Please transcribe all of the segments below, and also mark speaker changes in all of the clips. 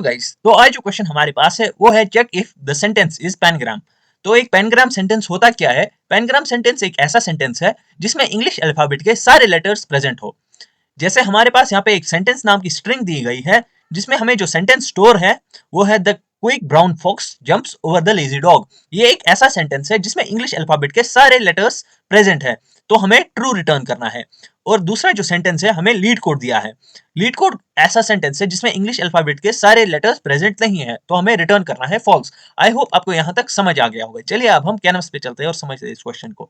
Speaker 1: Guys, तो आज जो क्वेश्चन हमारे पास है वो है check if the sentence is pangram. तो एक पैनग्राम सेंटेंस होता क्या है? पैनग्राम सेंटेंस एक ऐसा सेंटेंस है जिसमें इंग्लिश अल्फाबेट के सारे लेटर्स प्रेजेंट हो। जैसे हमारे पास यहाँ पे एक सेंटेंस नाम की स्ट्रिंग दी गई है जिसमें हमें जो सेंटेंस स्टोर है वो है the quick brown fox jumps over the lazy dog. ये एक ऐसा सेंटेंस है जिसमें इंग्लिश अल्फाबेट के सारे लेटर्स प्रेजेंट है, तो हमें ट्रू रिटर्न करना है। और दूसरा जो सेंटेंस है हमें लीड कोड दिया है। लीड कोड ऐसा सेंटेंस है जिसमें इंग्लिश अल्फाबेट के सारे लेटर्स प्रेजेंट नहीं है, तो हमें रिटर्न करना है फॉल्स। आई होप आपको यहाँ तक समझ आ गया होगा। चलिए अब हम कैनवस पे चलते हैं और समझते हैं इस क्वेश्चन को।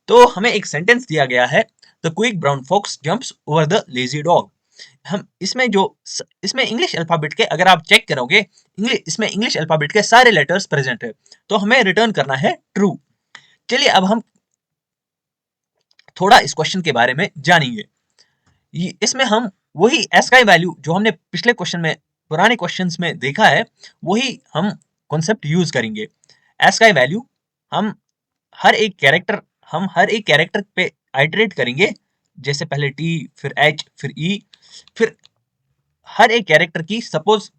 Speaker 1: तो हमें एक सेंटेंस दिया गया है, the quick brown fox jumps over the lazy dog. हम इसमें इंग्लिश अल्फाबेट के अगर आप चेक करोगे, इसमें इंग्लिश अल्फाबेट के सारे लेटर्स प्रेजेंट है, तो हमें रिटर्न करना है ट्रू। चलिए अब हम थोड़ा इस क्वेश्चन के बारे में जानेंगे। इसमें हम वही एस का वैल्यू जो हमने पिछले क्वेश्चन में, पुराने क्वेश्चंस में देखा है, वही हम कॉन्सेप्ट यूज करेंगे। एस का वैल्यू हम हर एक कैरेक्टर पे आइटरेट करेंगे। जैसे पहले टी, फिर एच, फिर ई, फिर हर एक कैरेक्टर की, सपोज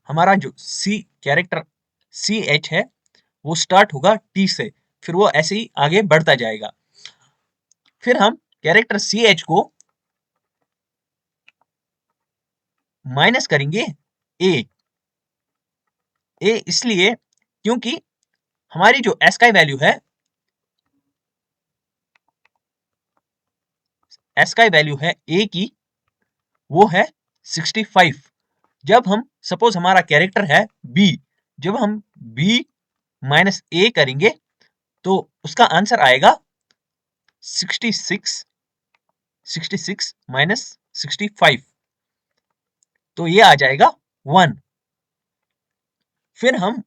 Speaker 1: हमारा जो सी कैरेक्टर सी एच है वो स्टार्ट होगा टी से, फिर वो ऐसे ही आगे बढ़ता जाएगा। फिर हम कैरेक्टर सी एच को माइनस करेंगे ए। इसलिए क्योंकि हमारी जो एस का वैल्यू है, एस का वैल्यू है ए की, वो है 65। जब हम सपोज हमारा कैरेक्टर है बी, जब हम बी माइनस ए करेंगे तो उसका आंसर आएगा 66 माइनस 65, तो ये आ जाएगा 1। फिर हम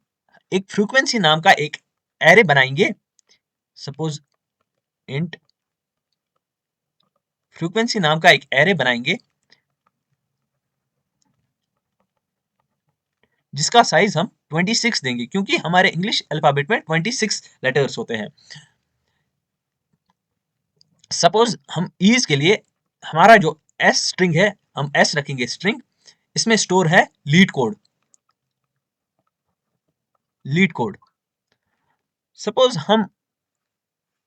Speaker 1: एक फ्रीक्वेंसी नाम का एक एरे बनाएंगे। सपोज इंट फ्रीक्वेंसी नाम का एक एरे बनाएंगे जिसका साइज हम 26 देंगे, क्योंकि हमारे इंग्लिश अल्फाबेट में 26 लेटर्स होते हैं। सपोज हम ईज के लिए हमारा जो एस स्ट्रिंग है, हम एस रखेंगे स्ट्रिंग, इसमें स्टोर है लीड कोड। सपोज हम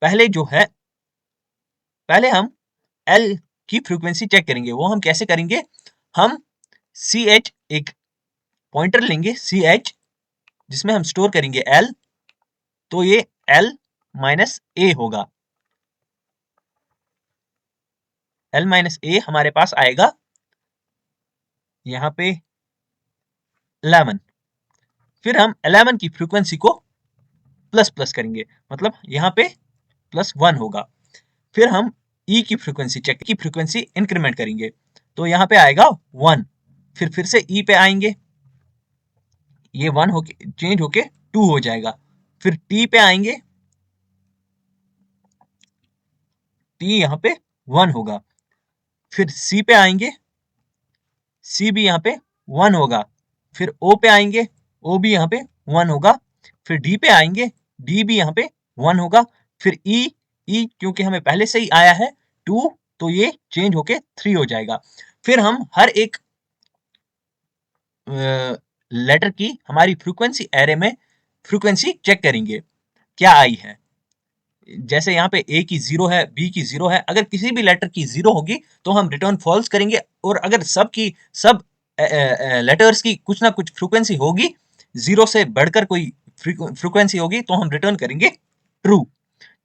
Speaker 1: पहले हम एल की फ्रीक्वेंसी चेक करेंगे। वो हम कैसे करेंगे? हम सी एच एक पॉइंटर लेंगे सी एच, जिसमें हम स्टोर करेंगे एल, तो ये एल माइनस ए होगा। एल माइनस ए हमारे पास आएगा यहाँ पे 11। फिर हम 11 की फ्रीक्वेंसी को प्लस प्लस करेंगे, मतलब यहाँ पे +1 होगा। फिर हम ई की फ्रीक्वेंसी इंक्रीमेंट करेंगे, तो यहाँ पे आएगा 1। फिर से ई पे आएंगे, ये 1 होके चेंज होके 2 हो जाएगा। फिर टी पे आएंगे, टी यहाँ पे 1 होगा। फिर सी पे आएंगे, सी भी यहाँ पे 1 होगा। फिर ओ पे आएंगे, ओ भी यहाँ पे 1 होगा। फिर डी पे आएंगे, डी भी यहाँ पे 1 होगा। फिर ई, क्योंकि हमें पहले से ही आया है 2, तो ये चेंज होके 3 हो जाएगा। फिर हम हर एक लेटर की हमारी फ्रीक्वेंसी एरे में फ्रीक्वेंसी चेक करेंगे क्या आई है। जैसे यहाँ पे ए की 0 है, बी की 0 है, अगर किसी भी लेटर की 0 होगी तो हम रिटर्न फॉल्स करेंगे, और अगर सब लेटर्स की कुछ ना कुछ फ्रीक्वेंसी होगी, 0 से बढ़कर कोई फ्रीक्वेंसी होगी, तो हम रिटर्न करेंगे ट्रू।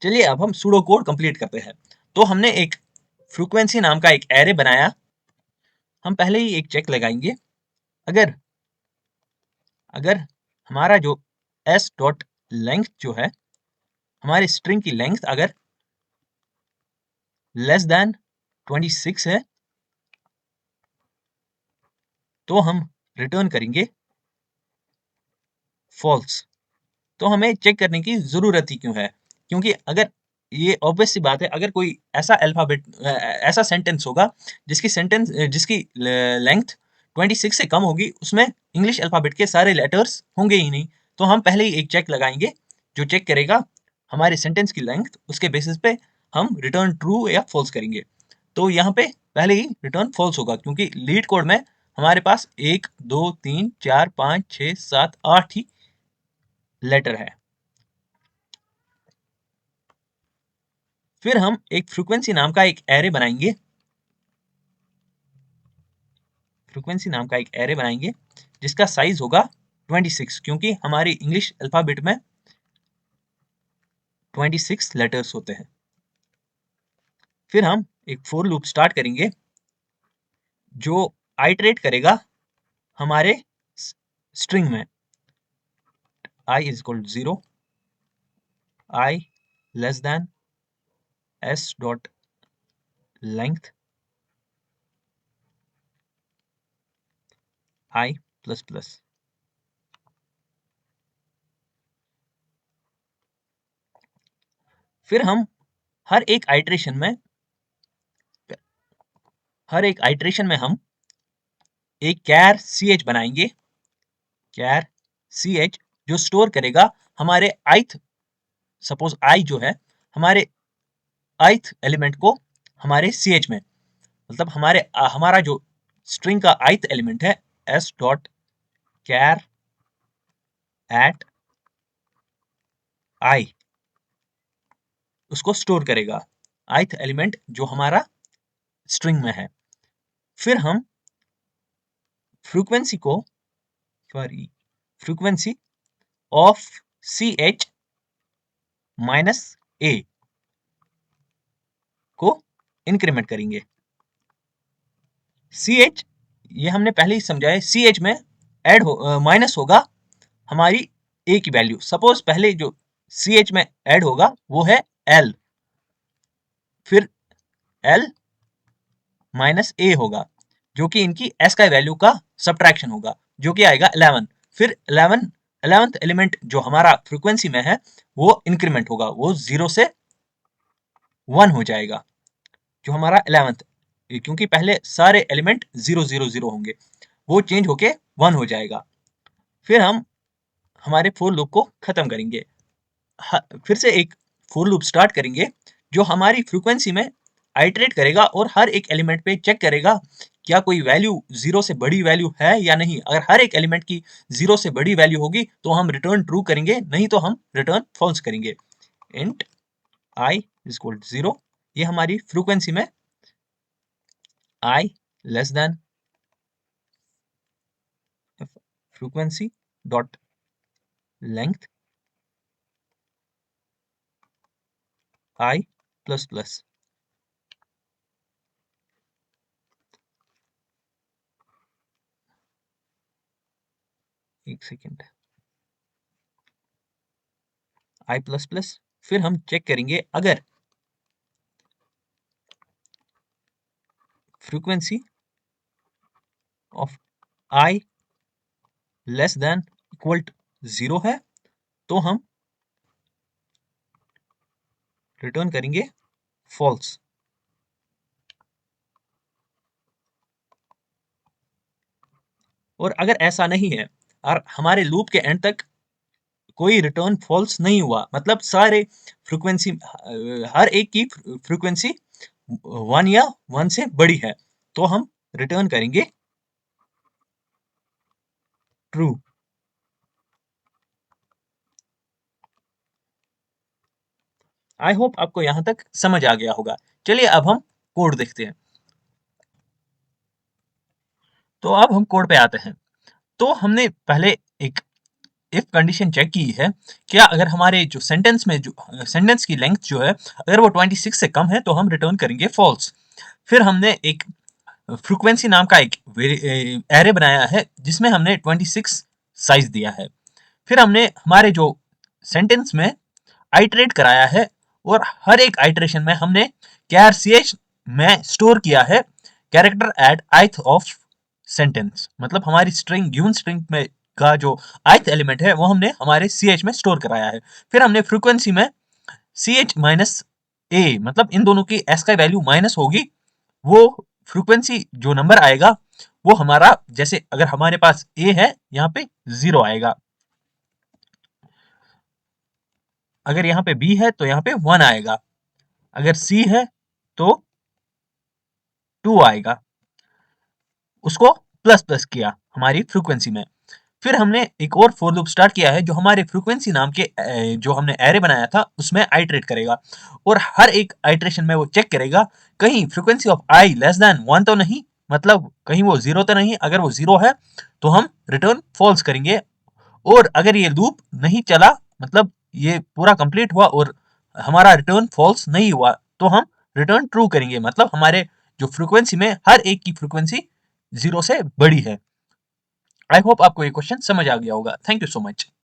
Speaker 1: चलिए अब हम सूडो कोड कंप्लीट करते हैं। तो हमने एक फ्रीक्वेंसी नाम का एक एरे बनाया। हम पहले ही एक चेक लगाएंगे, अगर हमारा जो s डॉट लेंथ जो है, हमारी स्ट्रिंग की लेंथ अगर लेस देन 26 है, तो हम रिटर्न करेंगे फॉल्स। तो हमें चेक करने की जरूरत ही क्यों है? क्योंकि अगर ये ऑब्वियस सी बात है, अगर कोई ऐसा सेंटेंस होगा जिसकी लेंथ 26 से कम होगी, उसमें इंग्लिश अल्फाबेट के सारे लेटर्स होंगे ही नहीं। तो हम पहले ही एक चेक लगाएंगे जो चेक करेगा हमारे सेंटेंस की लेंथ, उसके बेसिस पे हम रिटर्न ट्रू या फॉल्स करेंगे। तो यहाँ पे पहले ही रिटर्न फॉल्स होगा, क्योंकि लीड कोड में हमारे पास 1 2 3 4 5 6 7 8 ही लेटर है। फिर हम एक फ्रीक्वेंसी नाम का एक एरे बनाएंगे, जिसका साइज होगा 26, क्योंकि हमारी इंग्लिश अल्फाबेट में 26 लेटर्स होते हैं। फिर हम एक फोर लूप स्टार्ट करेंगे जो आइटरेट करेगा हमारे स्ट्रिंग में i is equal to 0, I less than s dot length I plus plus। फिर हम हर एक आइटरेशन में हम एक कैर सी एच बनाएंगे, कैर सी एच जो स्टोर करेगा हमारे सपोज आई जो है हमारे ith एलिमेंट को हमारे सी एच में, मतलब हमारा जो स्ट्रिंग का ith एलिमेंट है s डॉट कैर एट आई, उसको स्टोर करेगा ith एलिमेंट जो हमारा स्ट्रिंग में है। फिर हम frequency of C H minus A को इंक्रीमेंट करेंगे। सी एच ये हमने पहले ही समझा है, सी एच में माइनस होगा हमारी ए की वैल्यू। सपोज पहले जो सी एच में ऐड होगा वो है एल, फिर एल माइनस ए होगा जो कि इनकी एस का वैल्यू का सब्ट्रैक्शन होगा जो कि आएगा 11। फिर 11th एलिमेंट जो हमारा फ्रीक्वेंसी में है वो इंक्रीमेंट होगा, वो 0 से 1 हो जाएगा जो हमारा 11th, क्योंकि पहले सारे एलिमेंट 0 0 0 होंगे, वो चेंज होके 1 हो जाएगा। फिर हम हमारे फोर लूप को खत्म करेंगे, फिर से एक फोर लूप स्टार्ट करेंगे जो हमारी फ्रीक्वेंसी में आइटरेट करेगा और हर एक एलिमेंट पे चेक करेगा क्या कोई वैल्यू 0 से बड़ी वैल्यू है या नहीं। अगर हर एक एलिमेंट की 0 से बड़ी वैल्यू होगी तो हम रिटर्न ट्रू करेंगे, नहीं तो हम रिटर्न फॉल्स करेंगे। Int i is equal to 0, ये हमारी फ्रीक्वेंसी में i less than frequency dot length i plus plus. एक सेकेंड, i प्लस प्लस। फिर हम चेक करेंगे अगर frequency of i less than equal to 0 है तो हम रिटर्न करेंगे फॉल्स। और अगर ऐसा नहीं है और हमारे लूप के एंड तक कोई रिटर्न फॉल्स नहीं हुआ, मतलब सारे फ्रीक्वेंसी हर एक की फ्रीक्वेंसी 1 या 1 से बड़ी है, तो हम रिटर्न करेंगे ट्रू। आई होप आपको यहां तक समझ आ गया होगा। चलिए अब हम कोड देखते हैं। तो अब हम कोड पे आते हैं। तो हमने पहले एक इफ कंडीशन चेक की है, क्या अगर हमारे जो सेंटेंस की लेंथ जो है अगर वो 26 से कम है तो हम रिटर्न करेंगे फॉल्स। फिर हमने एक फ्रीक्वेंसी नाम का एक एरे बनाया है जिसमें हमने 26 साइज दिया है। फिर हमने हमारे जो सेंटेंस में आइटरेट कराया है और हर एक आइटरेशन में हमने कैर ch में स्टोर किया है character eight ith of sentence, मतलब हमारी स्ट्रिंग गिवन स्ट्रिंग में का जो ith एलिमेंट है वो हमने हमारे ch में स्टोर कराया है। फिर हमने फ्रीक्वेंसी में ch माइनस a, मतलब इन दोनों की s का वैल्यू माइनस होगी, वो फ्रीक्वेंसी जो नंबर आएगा वो हमारा, जैसे अगर हमारे पास a है यहाँ पे 0 आएगा, अगर यहाँ पे b है तो यहाँ पे 1 आएगा, अगर c है तो 2 आएगा, उसको प्लस प्लस किया हमारी फ्रीक्वेंसी में। फिर हमने एक और फॉर लूप स्टार्ट किया है जो हमारे फ्रीक्वेंसी नाम के जो हमने एरे बनाया था उसमें आइटरेट करेगा, और हर एक आइटरेशन में वो चेक करेगा कहीं frequency of I less than 1 तो नहीं, मतलब कहीं वो 0 तो नहीं। अगर वो 0 है तो हम रिटर्न फॉल्स करेंगे, और अगर ये लूप नहीं चला, मतलब ये पूरा कंप्लीट हुआ और हमारा रिटर्न फॉल्स नहीं हुआ, तो हम रिटर्न ट्रू करेंगे, मतलब हमारे जो फ्रीक्वेंसी में हर एक की फ्रीक्वेंसी 0 से बड़ी है। आई होप आपको ये क्वेश्चन समझ आ गया होगा। Thank you so much.